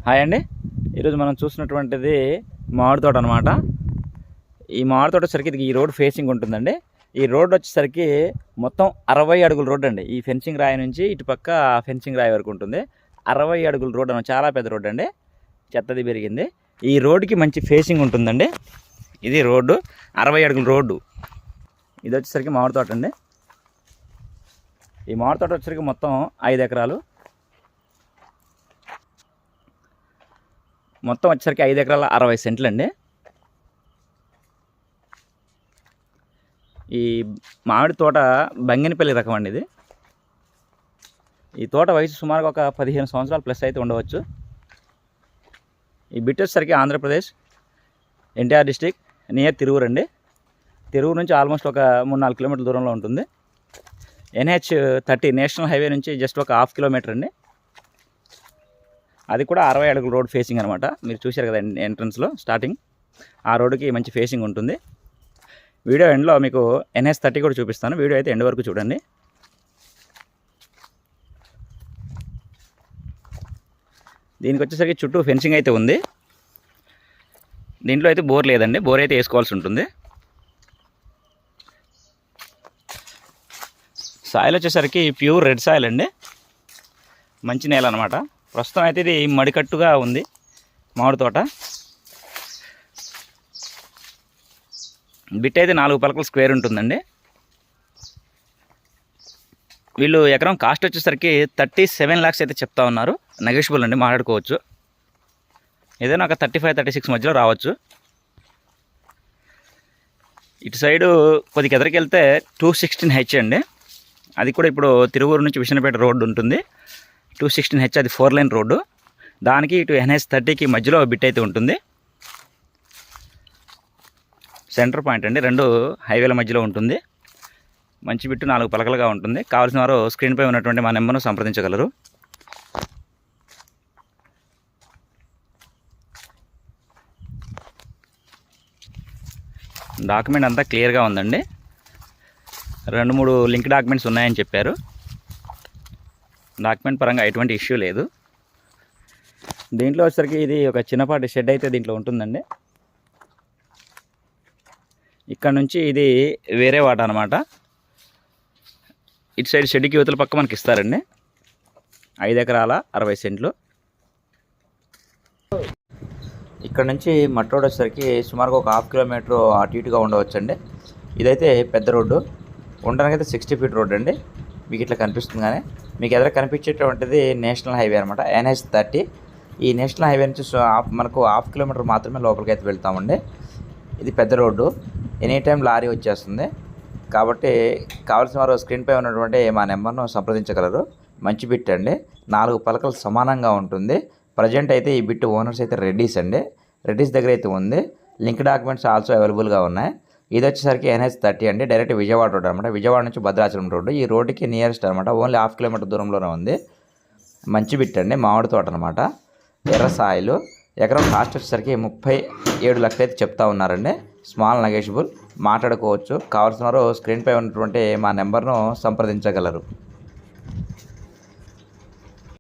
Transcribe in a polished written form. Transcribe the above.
Hi అండి. ఈరోజు మనం చూసినటువంటిది మామిడి తోట అనమాట. ఈ మామిడి తోట వచ్చేసరికి ఇది ఈ రోడ్ ఫేసింగ్ ఉంటుందండి. ఈ రోడ్ వచ్చేసరికి మొత్తం 60 అడుగుల రోడ్ అండి. ఈ ఫెన్సింగ్ రాయి నుంచి ఇటుపక్క ఫెన్సింగ్ రాయి వరకు ఉంటుంది. 60 అడుగుల రోడ్ అన్న చాలా పెద్ద రోడ్ అండి. చెత్తది పెరిగింది. ఈ రోడ్డుకి మంచి ఫేసింగ్ ఉంటుందండి. ఇది రోడ్డు 60 అడుగుల రోడ్డు. ఇది వచ్చేసరికి మామిడి తోట అండి. ఈ మామిడి తోట వచ్చేసరికి మొత్తం 5 ఎకరాలు. మొత్తం వచ్చేసరికి 5 ఎకరాల 60 సెంట్లు అండి. ఈ మామిడి తోట బంగినపల్లి రకం అండి. ఇది ఈ తోట వయసు సుమారుగా ఒక 15 సంవత్సరాలు ప్లస్ అయితే ఉండవచ్చు. ఈ బిట్ వచ్చేసరికి ఆంధ్రప్రదేశ్ ఎన్టీఆర్ డిస్టిక్ నియర్ తిరువురు అండి. తిరువురు నుంచి ఆల్మోస్ట్ ఒక 3-4 కిలోమీటర్ల దూరంలో ఉంటుంది. NH30 నేషనల్ హైవే నుంచి జస్ట్ ఒక 1/2 కిలోమీటర్ అండి. అది కూడా 60 అడుగుల రోడ్ ఫేసింగ్ అనమాట. మీరు చూశారు కదా ఎంట్రన్స్లో స్టార్టింగ్ ఆ రోడ్డుకి మంచి ఫేసింగ్ ఉంటుంది. వీడియో ఎండ్లో మీకు NH30 కూడా చూపిస్తాను. వీడియో అయితే ఎండ్ వరకు చూడండి. దీనికి వచ్చేసరికి చుట్టూ ఫెన్సింగ్ అయితే ఉంది. దీంట్లో అయితే బోర్ లేదండి. బోర్ అయితే వేసుకోవాల్సి ఉంటుంది. సాయిల్ వచ్చేసరికి ప్యూర్ రెడ్ సాయిల్ అండి. మంచి నేల అనమాట. ప్రస్తుతం అయితే ఇది మడికట్టుగా ఉంది మామిడి తోట. బిట్ అయితే 4 పలకల స్క్వేర్ ఉంటుందండి. వీళ్ళు ఎకరం కాస్ట్ వచ్చేసరికి 37 lakhs అయితే చెప్తా ఉన్నారు. నెగోషియబుల్ అండి, మాట్లాడుకోవచ్చు. ఏదైనా ఒక 35-36 మధ్యలో రావచ్చు. ఇటు సైడు కొద్దిగా ఎదరికి వెళ్తే 216H అండి. అది కూడా ఇప్పుడు తిరువూరు నుంచి విషణపేట రోడ్డు ఉంటుంది. 216H అది 4 లైన్ రోడ్డు. దానికి ఇటు NH30కి మధ్యలో బిట్ అయితే ఉంటుంది. సెంటర్ పాయింట్ అండి, 2 హైవేల మధ్యలో ఉంటుంది. మంచి బిట్టు 4 పలకలుగా ఉంటుంది. కావాల్సిన వారు స్క్రీన్పై ఉన్నటువంటి మా నెంబర్ను సంప్రదించగలరు. డాక్యుమెంట్ అంతా క్లియర్గా ఉందండి. 2-3 లింక్ డాక్యుమెంట్స్ ఉన్నాయని చెప్పారు. డాక్యుమెంట్ పరంగా ఎటువంటి ఇష్యూ లేదు. దీంట్లో వచ్చేసరికి ఇది ఒక చిన్నపాటి షెడ్ అయితే దీంట్లో ఉంటుందండి. ఇక్కడ నుంచి ఇది వేరే వాట అనమాట. ఇటు సైడ్ షెడ్కి యువతల పక్క మనకి ఇస్తారండి. 5 ఎకరాల 60 సెంట్లు. ఇక్కడ నుంచి మట్టి రోడ్ వచ్చేసరికి సుమారుగా ఒక 1/2 కిలోమీటర్ అటు ఇటుగా ఉండవచ్చండి. ఇదైతే పెద్ద రోడ్డు. ఉండడానికి అయితే 60 ఫీట్ రోడ్ అండి. మీకు ఇట్లా కనిపిస్తుంది. కానీ మీకు ఎదురు కనిపించేటువంటిది నేషనల్ హైవే అనమాట, NH30. ఈ నేషనల్ హైవే నుంచి మనకు 1/2 కిలోమీటర్ మాత్రమే లోపలికి అయితే వెళ్తామండి. ఇది పెద్ద రోడ్డు. ఎనీ టైం లారీ వచ్చేస్తుంది. కాబట్టి కావాల్సిన వారు స్క్రీన్పై ఉన్నటువంటి మా నెంబర్ను సంప్రదించగలరు. మంచి బిట్ అండి. 4 పలకలు సమానంగా ఉంటుంది. ప్రజెంట్ అయితే ఈ బిట్ ఓనర్స్ అయితే రెడ్డీస్ అండి. రెడ్డీస్ దగ్గర అయితే ఉంది. లింక్ డాక్యుమెంట్స్ ఆల్సో అవైలబుల్గా ఉన్నాయి. ఇది వచ్చేసరికి NH30 అండి. డైరెక్ట్ విజయవాడ రోడ్ అనమాట. విజయవాడ నుంచి భద్రాచలం రోడ్డు. ఈ రోడ్డుకి నియరెస్ట్ అనమాట. ఓన్లీ 1/2 కిలోమీటర్ దూరంలోనే ఉంది. మంచి బిట్ అండి. మామిడి తోట అనమాట. ఎర్ర సాయిలు. ఎకరం కాస్ట్ వచ్చేసరికి 37 లక్షలు అయితే చెప్తా ఉన్నారండి. స్మాల్ నెగోషియబుల్, మాట్లాడుకోవచ్చు. కావాల్సిన వారు స్క్రీన్పై ఉన్నటువంటి మా నెంబర్ను సంప్రదించగలరు.